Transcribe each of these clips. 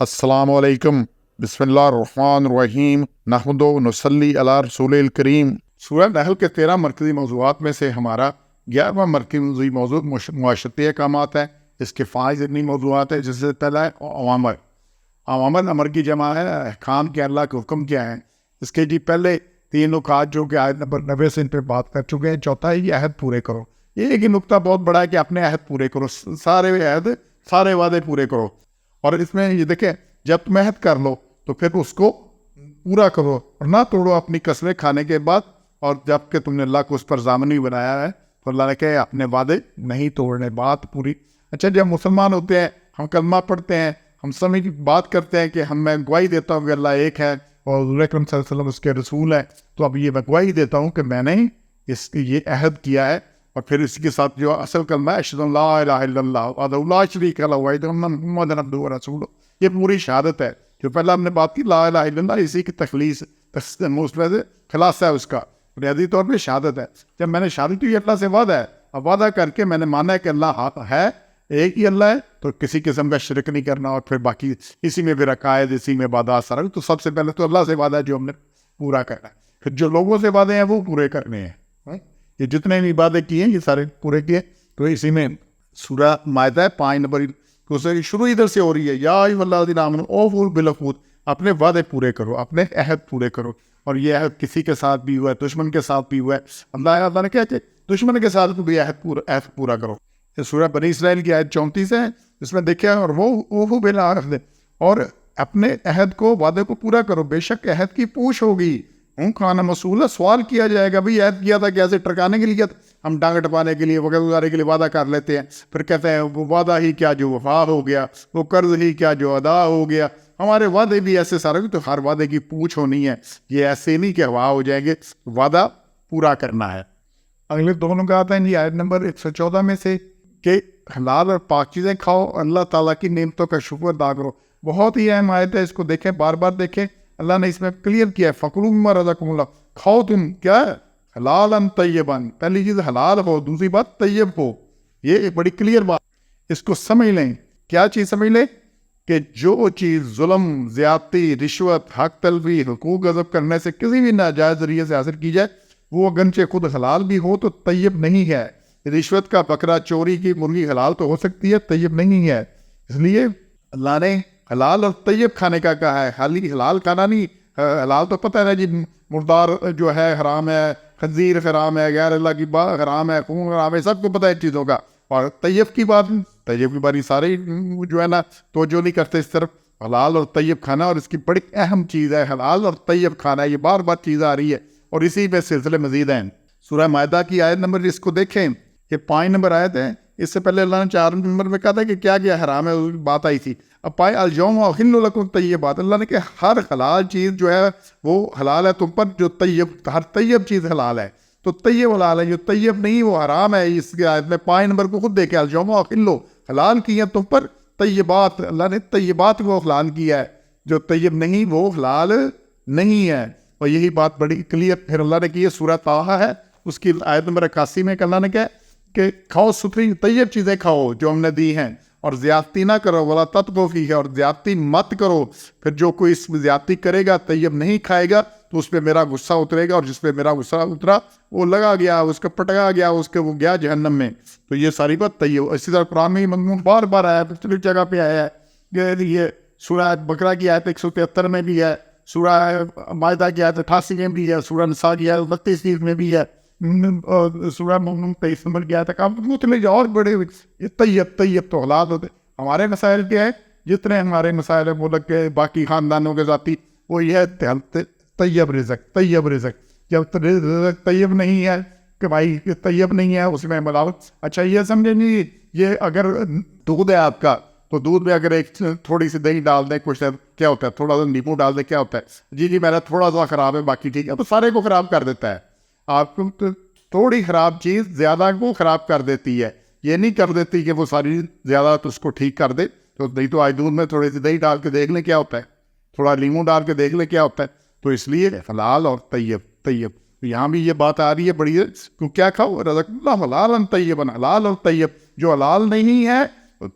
السلام علیکم، بسم اللہ الرحمن الرحیم، نحمد و نصلی علی رسول الکریم۔ سورہ نحل کے 13 مرکزی موضوعات میں سے ہمارا 11واں مرکزی موضوع معاشرتی احکامات ہے۔ اس کے 5 اتنی موضوعات ہیں، جس سے پہلا ہے عوامر۔ عوامر امر کی جمع ہے، احکام کے اللہ کے حکم کیا ہیں۔ اس کے پہلے 3 نکات جو کہ آیت نمبر 90 سے ان پہ بات کر چکے ہیں۔ چوتھا ہے یہ عہد پورے کرو۔ یہ ایک نکتہ بہت بڑا ہے کہ اپنے عہد پورے کرو، سارے عہد، سارے وعدے پورے کرو۔ اور اس میں یہ دیکھیں، جب تم عہد کر لو تو پھر اس کو پورا کرو اور نہ توڑو اپنی قسمیں کھانے کے بعد، اور جب کہ تم نے اللہ کو اس پر ضامن بنایا ہے تو اللہ نے کہا اپنے وعدے نہیں توڑنے، بات پوری۔ اچھا، جب مسلمان ہوتے ہیں، ہم کلمہ پڑھتے ہیں، ہم سمجھ بات کرتے ہیں کہ میں گواہی دیتا ہوں کہ اللہ ایک ہے اور حضور اکرم صلی اللہ علیہ وسلم اس کے رسول ہیں، تو اب یہ میں گواہی دیتا ہوں کہ میں نے یہ عہد کیا ہے۔ اور پھر اس کے ساتھ جو اصل کلمہ ہے، اشہد ان لا الہ الا اللہ وحدہ لا شریک لہ واشہد ان محمدًا عبدہ ورسولہ، یہ پوری شہادت ہے۔ جو پہلا ہم نے بات کی لا الہ الا اللہ، اسی کی تخلیص خلاصہ ہے اس کا، بنیادی طور پہ شہادت ہے۔ جب میں نے شہادت کی اللہ سے وعدہ ہے، اب وعدہ کر کے میں نے مانا ہے کہ اللہ ہے، ایک ہی اللہ ہے، تو کسی قسم کا شرک نہیں کرنا، اور پھر باقی اسی میں بھی عقائد، اسی میں عبادات سارا۔ تو سب سے پہلے تو اللہ سے وعدہ ہے جو ہم نے پورا کرنا ہے، پھر جو لوگوں سے وعدے ہیں وہ پورے کرنے ہیں۔ یہ جتنے بھی وعدے کیے ہیں یہ سارے پورے کیے۔ تو اسی میں سورہ مائدہ 5 نمبر شروع ادھر سے ہو رہی ہے، یا ایھا الذین آمنوا اوفوا بالعقود، اپنے وعدے پورے کرو، اپنے عہد پورے کرو۔ اور یہ عہد کسی کے ساتھ بھی ہوا ہے، دشمن کے ساتھ بھی ہوا ہے۔ اللہ نے کہا کہ دشمن کے ساتھ بھی عہد پورا کرو۔ یہ سورہ بنی اسرائیل کی آیت 34 ہے، اس میں دیکھیں، اور وہ اوفوا بالعہد، اور اپنے عہد کو، وعدے کو پورا کرو، بے شک عہد کی پوچھ ہوگی، کھانا مسئولہ، سوال کیا جائے گا۔ بھئی عہد کیا تھا کیسے ٹرکانے کے لیے، ہم ڈانگ ٹپانے کے لیے، وغیرہ وغیرہ کے لیے وعدہ کر لیتے ہیں، پھر کہتے ہیں وہ وعدہ ہی کیا جو وفا ہو گیا، وہ قرض ہی کیا جو ادا ہو گیا۔ ہمارے وعدے بھی ایسے سارے، تو ہر وعدے کی پوچھ ہونی ہے، یہ ایسے نہیں کہ ہوا ہو جائیں گے، وعدہ پورا کرنا ہے۔ اگلے 2 نکات ہیں جی آیت نمبر 114 میں سے، کہ حلال اور پاک چیزیں کھاؤ، اللہ تعالیٰ کی نعمتوں کا شکر ادا کرو۔ بہت ہی اہم آیت ہے، اس کو دیکھیں، بار بار دیکھیں، اللہ نے اس میں کلیئر کیا ہے، فَكُلُوا مِمَّا رَزَقَكُمُ اللَّهُ، کھاؤ تم کیا ہے، حلالًا طیباً، پہلی چیز حلال ہو، دوسری بات طیب ہو۔ یہ ایک بڑی کلیئر بات، اس کو سمجھ لیں۔ کیا چیز سمجھ لیں؟ کہ جو چیز ظلم، زیادتی، رشوت، حق تلفی، حقوق غصب کرنے سے کسی بھی ناجائز ذریعے سے حاصل کی جائے، وہ اگرچہ خود حلال بھی ہو تو طیب نہیں ہے۔ رشوت کا بکرا، چوری کی مرغی حلال تو ہو سکتی ہے، طیب نہیں ہے۔ اس لیے اللہ نے حلال اور طیب کھانے کا کہا ہے، خالی حلال کھانا نہیں۔ حلال تو پتہ ہے جی، مردار جو ہے حرام ہے، خنزیر حرام ہے، غیر اللہ کی بات حرام ہے، خون حرام ہے، سب کو پتہ ہے چیزوں کا۔ اور طیب کی بات، طیب کی باری سارے جو ہے نا توجہ نہیں کرتے اس طرف، حلال اور طیب کھانا، اور اس کی بڑی اہم چیز ہے حلال اور طیب کھانا، یہ بار بار چیز آ رہی ہے، اور اسی میں سلسلے مزید ہیں۔ سورہ مائدہ کی آیت نمبر، اس کو دیکھیں، یہ 5 نمبر آیت ہے۔ اس سے پہلے اللہ نے 4 نمبر میں کہا تھا کہ کیا کیا حرام ہے، بات آئی تھی۔ اب پائے اليوم احل لکم الطیبات، اللہ نے کہا ہر حلال چیز جو ہے وہ حلال ہے تم پر، جو طیب، ہر طیب چیز حلال ہے، تو طیب حلال ہے، جو طیب نہیں وہ حرام ہے۔ اس کے آیت میں 5 نمبر کو خود دیکھیں، اليوم احل، حلال کیا تم پر طیبات، اللہ نے طیبات کو حلال کیا ہے، جو طیب نہیں وہ حلال نہیں ہے۔ اور یہی بات بڑی کلیئر پھر اللہ نے کی ہے، سورہ طٰہٰ ہے، اس کی آیت نمبر 81 میں اللہ نے کہا کہ کھاؤ ستھری طیب چیزیں کھاؤ جو ہم نے دی ہیں، اور زیادتی نہ کرو، ولا تطغوا فیہ، اور زیادتی مت کرو۔ پھر جو کوئی اس میں زیادتی کرے گا، طیب نہیں کھائے گا، تو اس پہ میرا غصہ اترے گا، اور جس پہ میرا غصہ اترا وہ لگا گیا، اس کا پٹکا گیا، اس کے وہ گیا جہنم میں۔ تو یہ ساری بات طیب۔ اسی طرح قرآن میں مضمون بار بار آیا ہے، پچھلی جگہ پہ آیا ہے، یہ سورہ بقرہ کی آیت 173 میں بھی ہے، سورہ مائدہ کی آیت 88 میں بھی ہے، سورہ نساء کی آیت 32 میں بھی ہے، سورہ مومنون 23 نمبر کی آیت ہے۔ کام مختلف اور بڑے یہ طیب تو حلال ہوتے۔ ہمارے مسائل کیا ہے، جتنے ہمارے مسائل ہیں ملک کے باقی خاندانوں کے ذاتی، وہ یہ ہے طیب رزق، طیب رزق۔ جب رزق طیب نہیں ہے کہ بھائی طیب نہیں ہے، اس میں ملاوٹ۔ اچھا یہ سمجھیں جی، یہ اگر دودھ ہے آپ کا، تو دودھ میں اگر ایک تھوڑی سی دہی ڈال دیں، کچھ کیا ہوتا ہے، تھوڑا سا نیمبو ڈال دیں، کیا ہوتا ہے جی میرا تھوڑا سا خراب ہے باقی ٹھیک ہے، تو سارے کو خراب کر دیتا ہے۔ آپ کو تھوڑی خراب چیز زیادہ کو خراب کر دیتی ہے، یہ نہیں کر دیتی کہ وہ ساری زیادہ تو اس کو ٹھیک کر دے۔ تو نہیں تو آج دودھ میں تھوڑی سی دہی ڈال کے دیکھ لیں کیا ہوتا ہے، تھوڑا لیمو ڈال کے دیکھ لیں کیا ہوتا ہے۔ تو اس لیے حلال اور طیب یہاں بھی یہ بات آ رہی ہے بڑی، تو کیا کھاؤ، رزق اللہ حلالا طیبا، حلال اور طیب۔ جو حلال نہیں ہے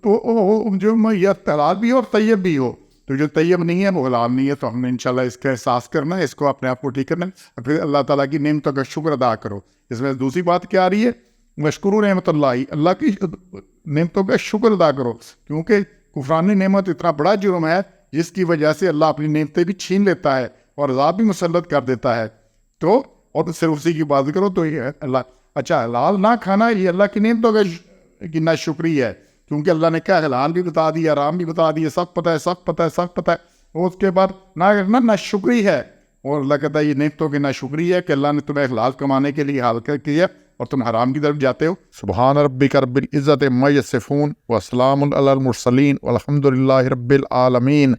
تو جو یہ حلال بھی ہو اور طیب بھی ہو، تو جو طیب نہیں ہے وہ حلال نہیں ہے. تو ہم نے انشاءاللہ اس کا احساس کرنا ہے, اس کو اپنے آپ کو ٹھیک کرنا ہے, اور پھر اللہ تعالیٰ کی نعمتوں کا شکر ادا کرو. اس میں دوسری بات کیا آ رہی ہے؟ مشکور نعمت اللہ کی نعمتوں کا شکر ادا کرو, کیونکہ کفران نعمت اتنا بڑا جرم ہے جس کی وجہ سے اللہ اپنی نعمتیں بھی چھین لیتا ہے اور عذاب بھی مسلط کر دیتا ہے. تو اور صرف اسی کی بات کرو تو یہ اللہ. اچھا, حلال نہ کھانا یہ اللہ کی نعمتوں کی ناشکری ہے, کیونکہ اللہ نے کیا حلال بھی بتا دیا, حرام بھی بتا دیا, سب پتہ ہے, سب پتہ ہے, سب پتہ ہے. اور اس کے بعد نہ کرنا ناشکری ہے. اور اللہ کہتا ہے یہ نعمتوں کی ناشکری ہے کہ اللہ نے تمہیں حلال کمانے کے لیے حال کر کیا اور تم حرام کی طرف جاتے ہو. سبحان ربک رب العزت عما یصفون وسلام علی المرسلین والحمد للہ رب العالمین.